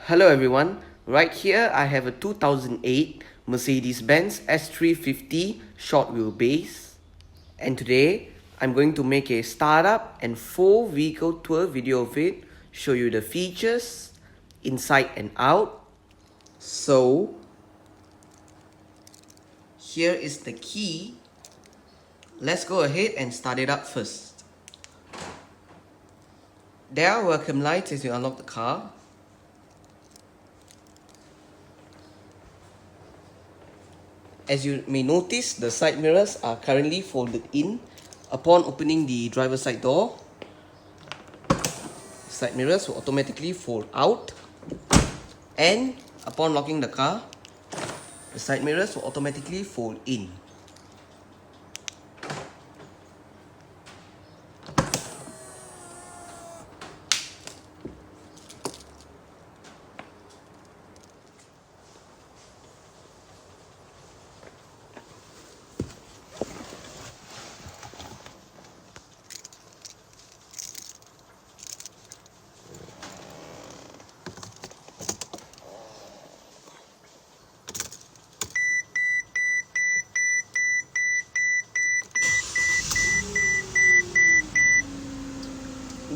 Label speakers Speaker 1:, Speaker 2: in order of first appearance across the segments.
Speaker 1: Hello everyone, right here I have a 2008 Mercedes-Benz S350 short wheelbase, and today I'm going to make a startup and full vehicle tour video of it, show you the features inside and out. So here is the key. Let's go ahead and start it up first. There are welcome lights as you unlock the car. As you may notice, the side mirrors are currently folded in. Upon opening the driver's side door, side mirrors will automatically fold out, and upon locking the car, the side mirrors will automatically fold in.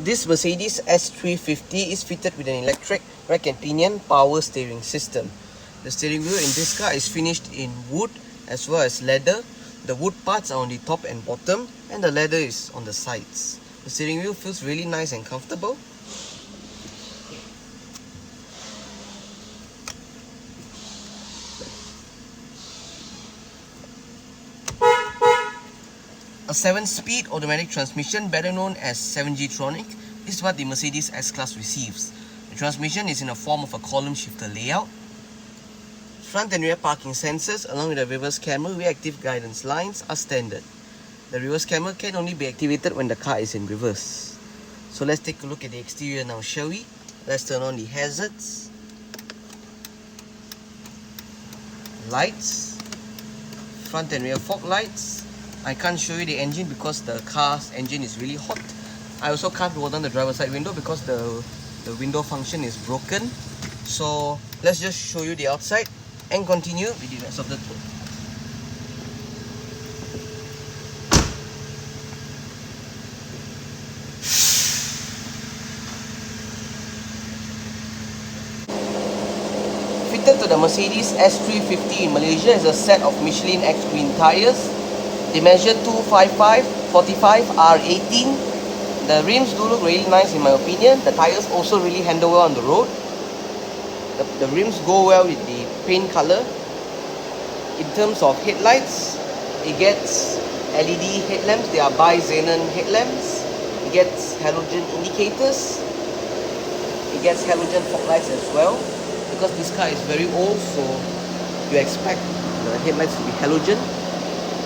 Speaker 1: This Mercedes S350 is fitted with an electric rack and pinion power steering system. The steering wheel in this car is finished in wood as well as leather. The wood parts are on the top and bottom, and the leather is on the sides. The steering wheel feels really nice and comfortable. A 7-speed automatic transmission, better known as 7G-tronic, is what the Mercedes S-Class receives. The transmission is in the form of a column shifter layout. Front and rear parking sensors along with the reverse camera reactive guidance lines are standard. The reverse camera can only be activated when the car is in reverse. So let's take a look at the exterior now, shall we? Let's turn on the hazards. Lights. Front and rear fog lights. I can't show you the engine because the car's engine is really hot. I also can't roll down the driver's side window because the window function is broken. So let's just show you the outside and continue with the rest of the tour. Fitted to the Mercedes S350 in Malaysia is a set of Michelin X Green tires. They measure 255/45 R18. The rims do look really nice in my opinion. The tires also really handle well on the road. The rims go well with the paint color. In terms of headlights, it gets LED headlamps. They are bi-xenon headlamps. It gets halogen indicators. It gets halogen fog lights as well. Because this car is very old, so you expect the headlights to be halogen.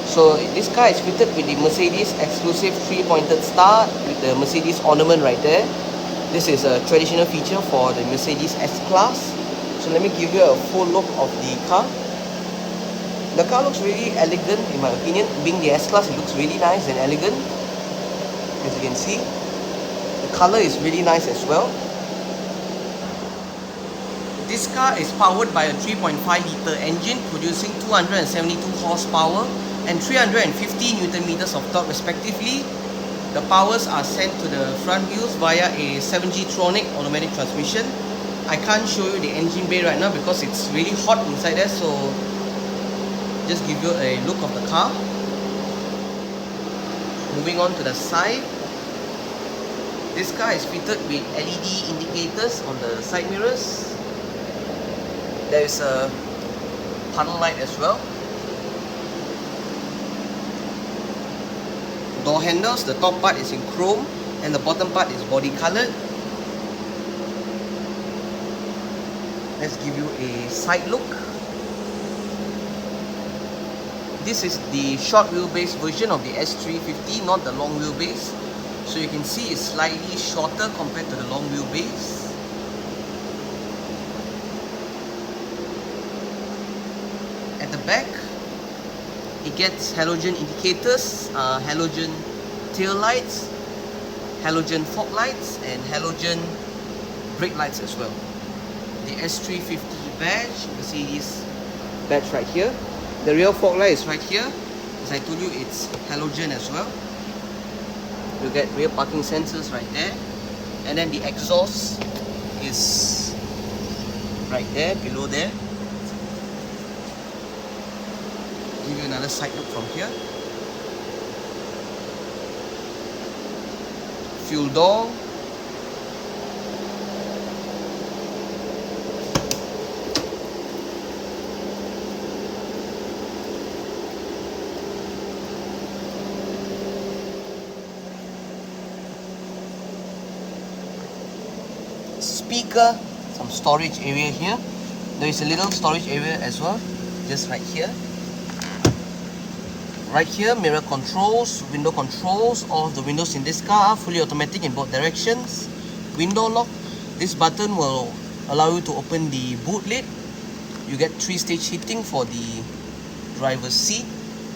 Speaker 1: So this car is fitted with the Mercedes exclusive 3-pointed star with the Mercedes ornament right there. This is a traditional feature for the Mercedes S-Class. So let me give you a full look of the car. The car looks really elegant in my opinion. Being the S-Class, it looks really nice and elegant. As you can see, the color is really nice as well. This car is powered by a 3.5-litre engine producing 272 horsepower and 350 Nm of torque respectively. The powers are sent to the front wheels via a 7G-tronic automatic transmission. I can't show you the engine bay right now because it's really hot inside there, so just give you a look of the car. Moving on to the side. This car is fitted with LED indicators on the side mirrors. There is a tunnel light as well. Door handles, the top part is in chrome and the bottom part is body colored. Let's give you a side look. This is the short wheelbase version of the S350, not the long wheelbase. So you can see it's slightly shorter compared to the long wheelbase. At the back, it gets halogen indicators, halogen tail lights, halogen fog lights and halogen brake lights as well. the S350 badge, Mercedes badge right here. The rear fog light is right here. As I told you, it's halogen as well. You get rear parking sensors right there. And then the exhaust is right there, below there. Give you another side look from here. Fuel door. Speaker, some storage area here. There is a little storage area as well, just right here. Right here, mirror controls, window controls. All of the windows in this car are fully automatic in both directions. Window lock. This button will allow you to open the boot lid. You get 3-stage heating for the driver's seat.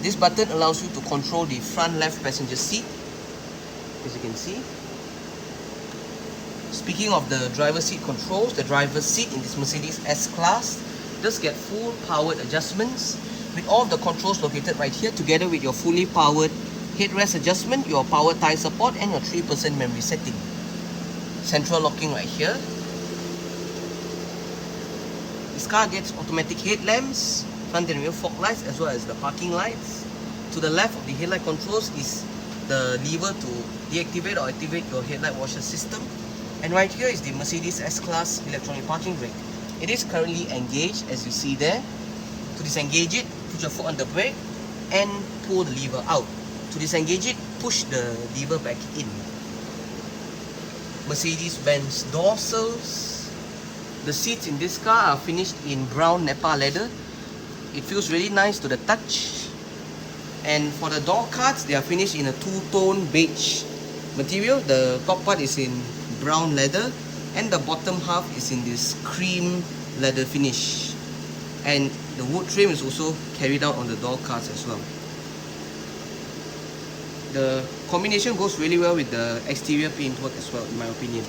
Speaker 1: This button allows you to control the front left passenger seat, as you can see. Speaking of the driver's seat controls, the driver's seat in this Mercedes S-Class does get full powered adjustments with all of the controls located right here, together with your fully powered headrest adjustment, your power tie support, and your 3% memory setting. Central locking right here. This car gets automatic headlamps, front and rear fog lights, as well as the parking lights. To the left of the headlight controls is the lever to deactivate or activate your headlight washer system. And right here is the Mercedes S-Class electronic parking brake. It is currently engaged, as you see there. To disengage it, put your foot on the brake and pull the lever out. To disengage it, push the lever back in. Mercedes-Benz door sills. The seats in this car are finished in brown Nepal leather. It feels really nice to the touch. And for the door cards, they are finished in a two-tone beige material. The top part is in brown leather and the bottom half is in this cream leather finish. And the wood trim is also carried out on the door cards as well. The combination goes really well with the exterior paintwork as well, in my opinion.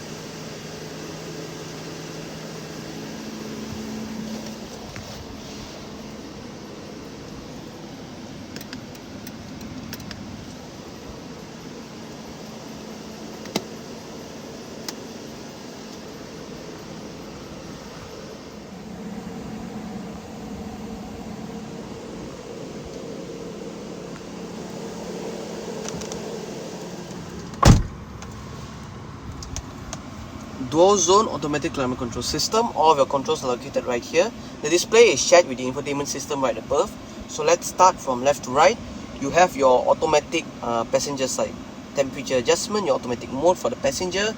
Speaker 1: Dual zone automatic climate control system. All of your controls are located right here. The display is shared with the infotainment system right above. So let's start from left to right. You have your automatic passenger side temperature adjustment, your automatic mode for the passenger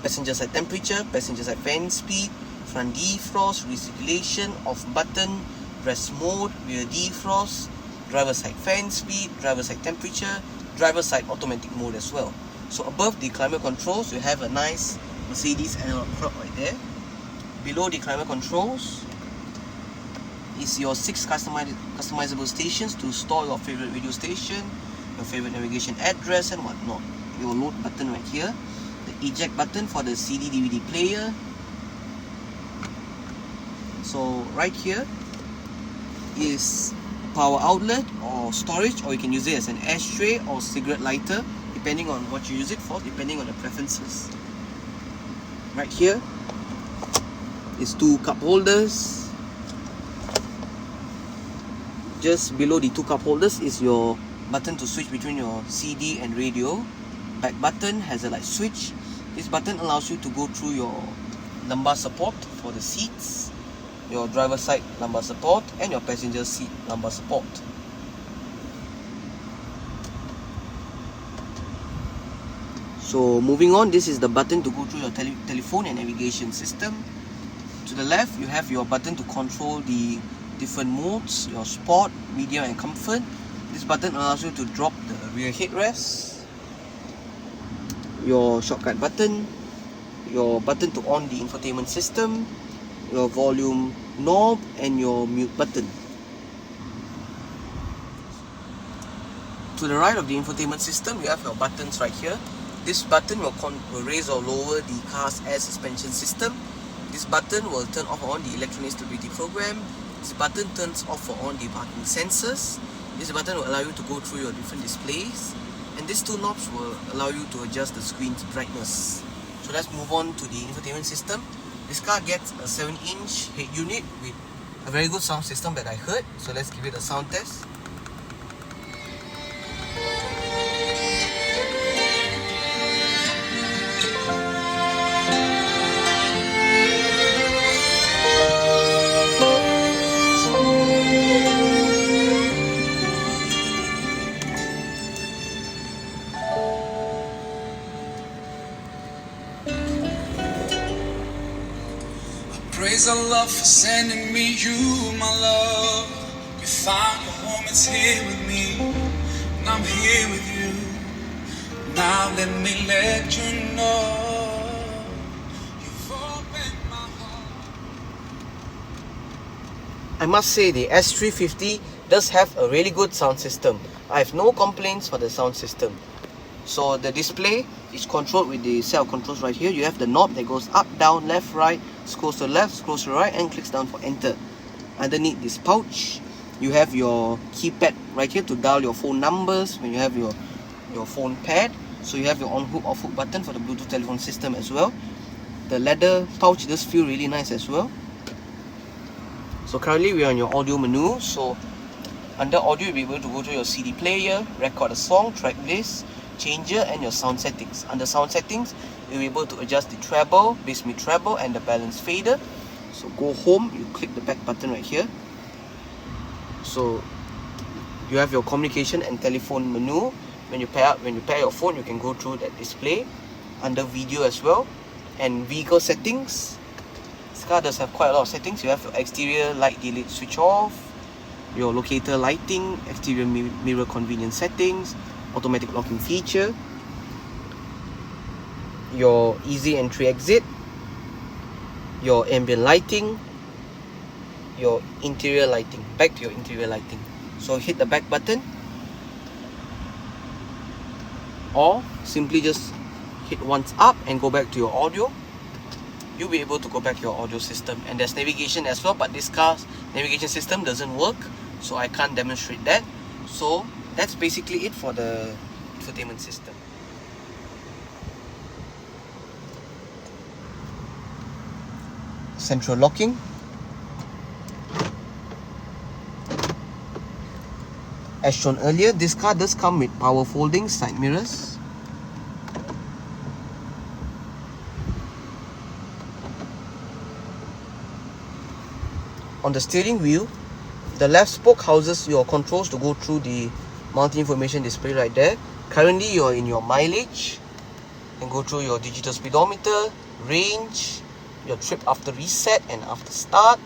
Speaker 1: side temperature, passenger side fan speed, front defrost, recirculation, off button, rest mode, rear defrost, driver side fan speed, driver side temperature, driver side automatic mode as well. So above the climate controls, you have a nice Mercedes analog clock right there. Below the climate controls is your 6 customizable stations to store your favorite radio station, your favorite navigation address and whatnot. Your load button right here, the eject button for the CD DVD player. So right here is power outlet or storage, or you can use it as an ashtray or cigarette lighter, depending on what you use it for, depending on the preferences. Right here is 2 cup holders. Just below the 2 cup holders is your button to switch between your CD and radio. Back button has a light switch. This button allows you to go through your lumbar support for the seats, your driver side lumbar support and your passenger seat lumbar support. So moving on, this is the button to go through your telephone and navigation system. To the left, you have your button to control the different modes, your sport, medium and comfort. This button allows you to drop the rear headrest, your shortcut button, your button to on the infotainment system, your volume knob and your mute button. To the right of the infotainment system, you have your buttons right here. This button will raise or lower the car's air suspension system. This button will turn off or on the electronic stability program. This button turns off or on the parking sensors. This button will allow you to go through your different displays. And these two knobs will allow you to adjust the screen's brightness. So let's move on to the infotainment system. This car gets a 7-inch head unit with a very good sound system that I heard. So let's give it a sound test.
Speaker 2: Praise Allah for sending me you, my love. You found your home, it's here with me, and I'm here with you. Now let me let you know you've opened my heart.
Speaker 1: I must say the S350 does have a really good sound system. I have no complaints for the sound system. So the display is controlled with the set of controls right here. You have the knob that goes up, down, left, right, scrolls to the left, scrolls to the right, and clicks down for enter. Underneath this pouch, you have your keypad right here to dial your phone numbers when you have your phone pad. So you have your on hook, off hook button for the Bluetooth telephone system as well. The leather pouch does feel really nice as well. So currently we are on your audio menu. So under audio, you'll be able to go to your CD player, record a song, track list, changer, and your sound settings. Under sound settings, you'll be able to adjust the treble, bass mid treble, and the balance fader. So go home, you click the back button right here. So you have your communication and telephone menu. When you pair your phone, you can go through that display. Under video as well, and vehicle settings. This car does have quite a lot of settings. You have your exterior light delete switch off, your locator lighting, exterior mirror convenience settings, automatic locking feature, your easy entry exit, your ambient lighting, your interior lighting. Back to your interior lighting. So hit the back button, or simply just hit once up and go back to your audio. You'll be able to go back to your audio system. And there's navigation as well, but this car's navigation system doesn't work, so I can't demonstrate that. So that's basically it for the infotainment system. Central locking. As shown earlier, this car does come with power folding side mirrors. On the steering wheel, the left spoke houses your controls to go through the multi-information display right there. Currently, you're in your mileage. You can go through your digital speedometer, range, your trip after reset and after start,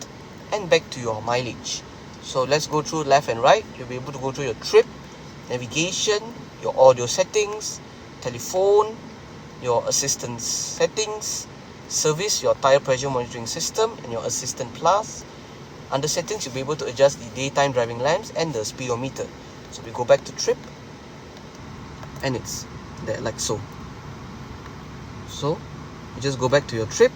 Speaker 1: and back to your mileage. So let's go through left and right. You'll be able to go through your trip, navigation, your audio settings, telephone, your assistance settings, service, your tire pressure monitoring system, and your assistant plus. Under settings, you'll be able to adjust the daytime driving lamps and the speedometer. So we go back to trip, and it's there like so. So you just go back to your trip,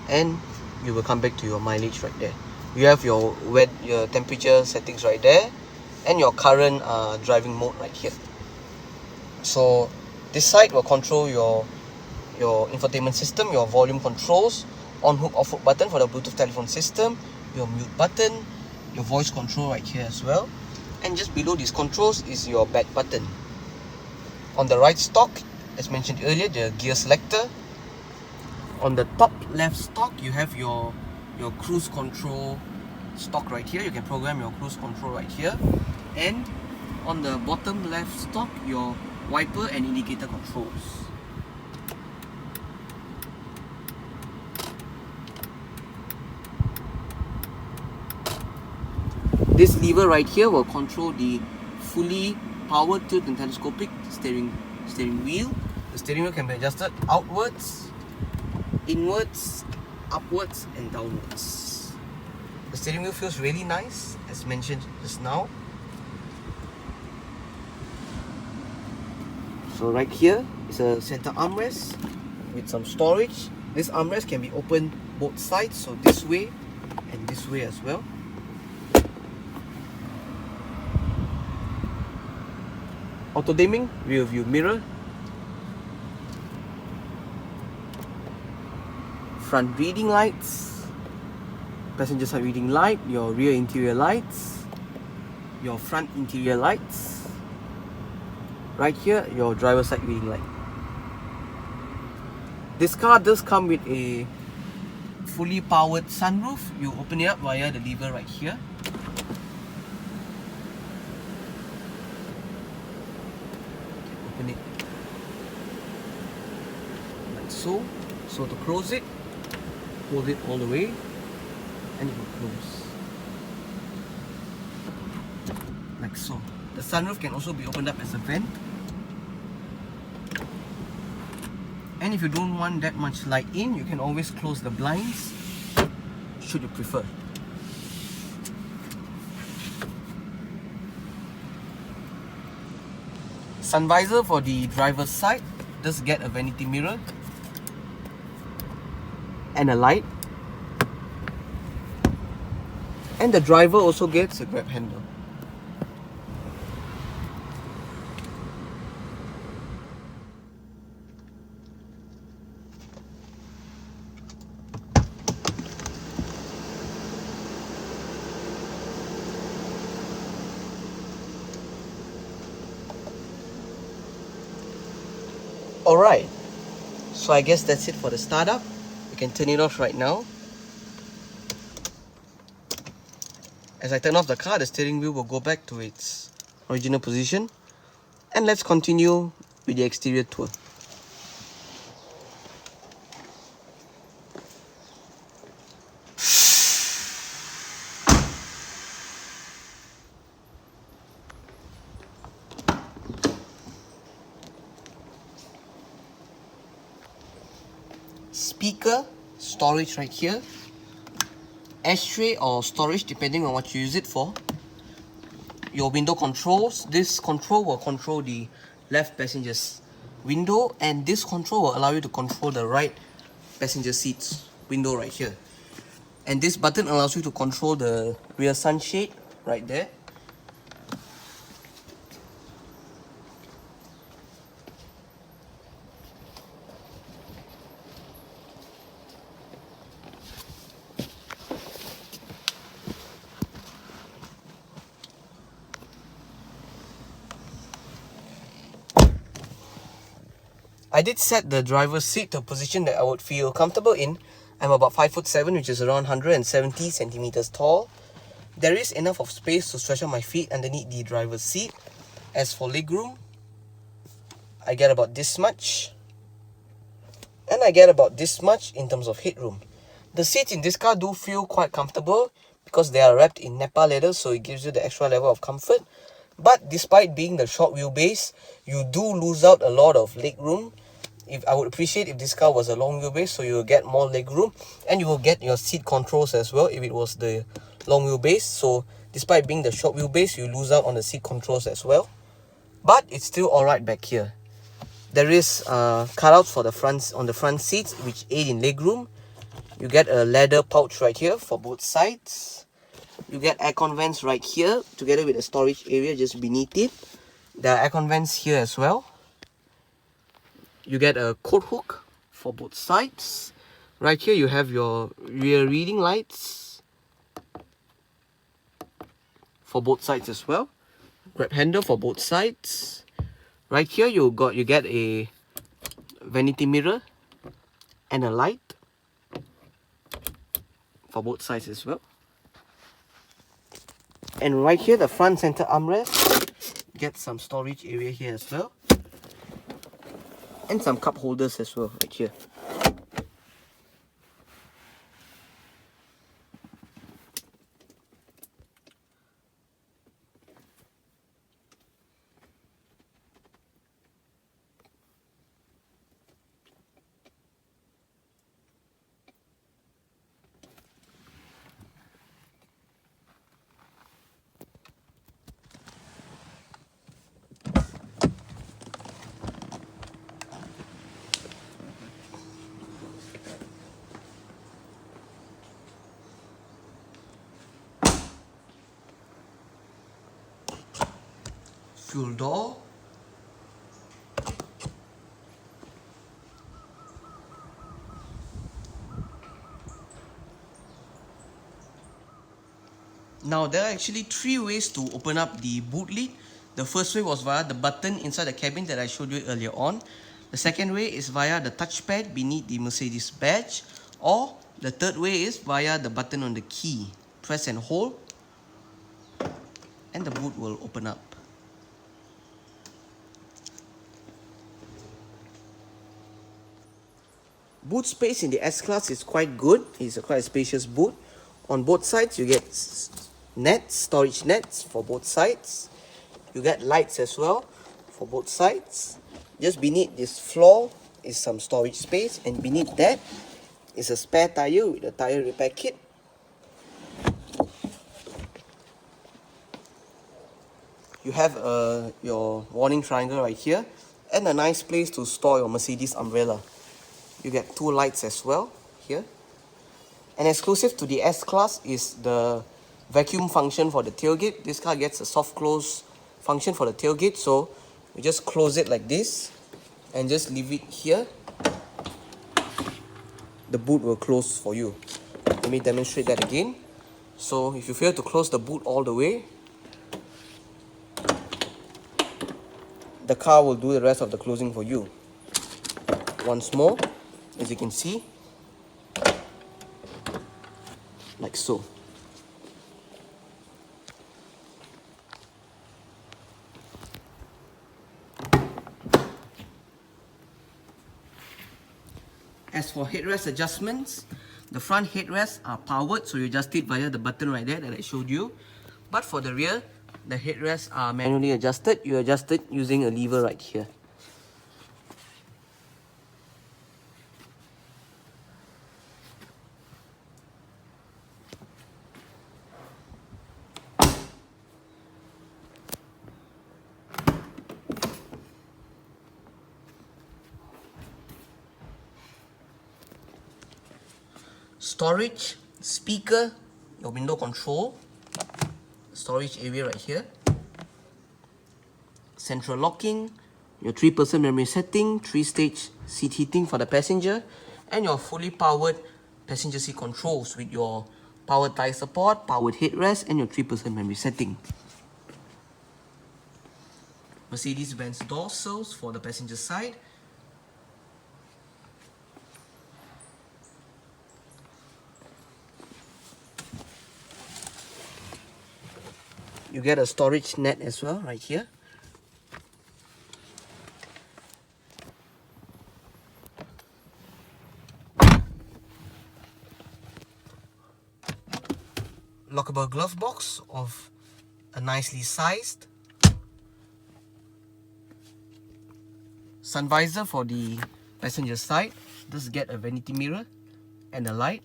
Speaker 1: and you will come back to your mileage right there. You have your temperature settings right there, and your current driving mode right here. So this side will control your infotainment system, your volume controls, on hook, off hook button for the Bluetooth telephone system, your mute button, your voice control right here as well. And just below these controls is your back button. On the right stock, as mentioned earlier, the gear selector. On the top left stock, you have your cruise control stock right here. You can program your cruise control right here. And on the bottom left stock, your wiper and indicator controls. This lever right here will control the fully powered tilt and telescopic steering wheel. The steering wheel can be adjusted outwards, inwards, upwards, and downwards. The steering wheel feels really nice, as mentioned just now. So right here is a center armrest with some storage. This armrest can be opened both sides, so this way and this way as well. Auto dimming rear view mirror, front reading lights, passenger side reading light, your rear interior lights, your front interior lights, right here your driver side reading light. This car does come with a fully powered sunroof. You open it up via the lever right here. Open it like so. So to close it, hold it all the way and it will close like so. The sunroof can also be opened up as a vent. And if you don't want that much light in, you can always close the blinds should you prefer. Sun visor for the driver's side does get a vanity mirror and a light. And the driver also gets a grab handle. Alright, so I guess that's it for the startup. You can turn it off right now. As I turn off the car, the steering wheel will go back to its original position. And let's continue with the exterior tour. Speaker, storage right here, ashtray or storage depending on what you use it for. Your window controls, this control will control the left passenger's window, and this control will allow you to control the right passenger seat's window right here. And this button allows you to control the rear sunshade right there. I did set the driver's seat to a position that I would feel comfortable in. I'm about 5'7", which is around 170 centimeters tall. There is enough of space to stretch out my feet underneath the driver's seat. As for legroom, I get about this much. And I get about this much in terms of headroom. The seats in this car do feel quite comfortable because they are wrapped in Nepal leather, so it gives you the extra level of comfort. But despite being the short wheelbase, you do lose out a lot of leg room. I would appreciate if this car was a long wheelbase, so you will get more leg room, and you will get your seat controls as well if it was the long wheelbase. So despite being the short wheelbase, you lose out on the seat controls as well. But it's still alright back here. There is cutouts for the front on the front seats, which aid in leg room. You get a leather pouch right here for both sides. You get aircon vents right here, together with a storage area just beneath it. There are aircon vents here as well. You get a coat hook for both sides. Right here you have your rear reading lights for both sides as well. Grab handle for both sides. Right here you get a vanity mirror and a light for both sides as well. And right here, the front center armrest, get some storage area here as well. And some cup holders as well, right here. fuel door. Now there are actually three ways to open up the boot lid. The first way was via the button inside the cabin that I showed you earlier on. The second way is via the touchpad beneath the Mercedes badge, or the third way is via the button on the key. Press and hold and the boot will open up. Boot space in the S-Class is quite good. It's a quite spacious boot. On both sides you get nets, storage nets for both sides. You get lights as well for both sides. Just beneath this floor is some storage space, and beneath that is a spare tire with a tire repair kit. You have your warning triangle right here, and a nice place to store your Mercedes umbrella. You get two lights as well here. And exclusive to the S-Class is the vacuum function for the tailgate. This car gets a soft close function for the tailgate, so you just close it like this and just leave it here. The boot will close for you. Let me demonstrate that again. So if you fail to close the boot all the way, the car will do the rest of the closing for you. Once more, as you can see, like so. As for headrest adjustments, the front headrests are powered, so you adjust it via the button right there that I showed you. But for the rear, the headrests are manually adjusted. You adjust it using a lever right here. Storage, speaker, your window control, storage area right here, central locking, your 3-person memory setting, 3-stage seat heating for the passenger, and your fully powered passenger seat controls with your powered tire support, powered headrest, and your 3-person memory setting. Mercedes-Benz door sills for the passenger side. You get a storage net as well right here. Lockable glove box of a nicely sized. Sun visor for the passenger side. Just get a vanity mirror and a light.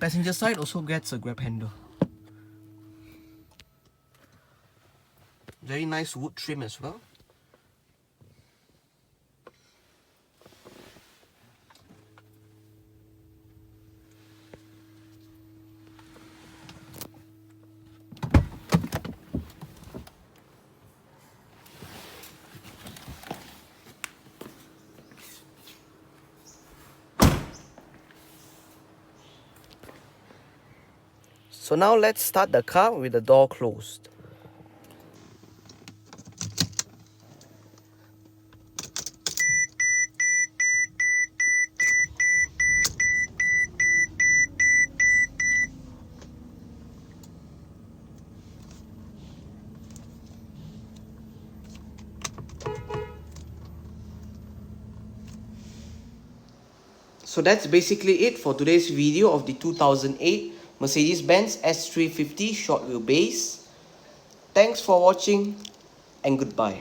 Speaker 1: Passenger side also gets a grab handle. Very nice wood trim as well. So now let's start the car with the door closed. So that's basically it for today's video of the 2008 Mercedes-Benz S350 short wheelbase. Thanks for watching and goodbye.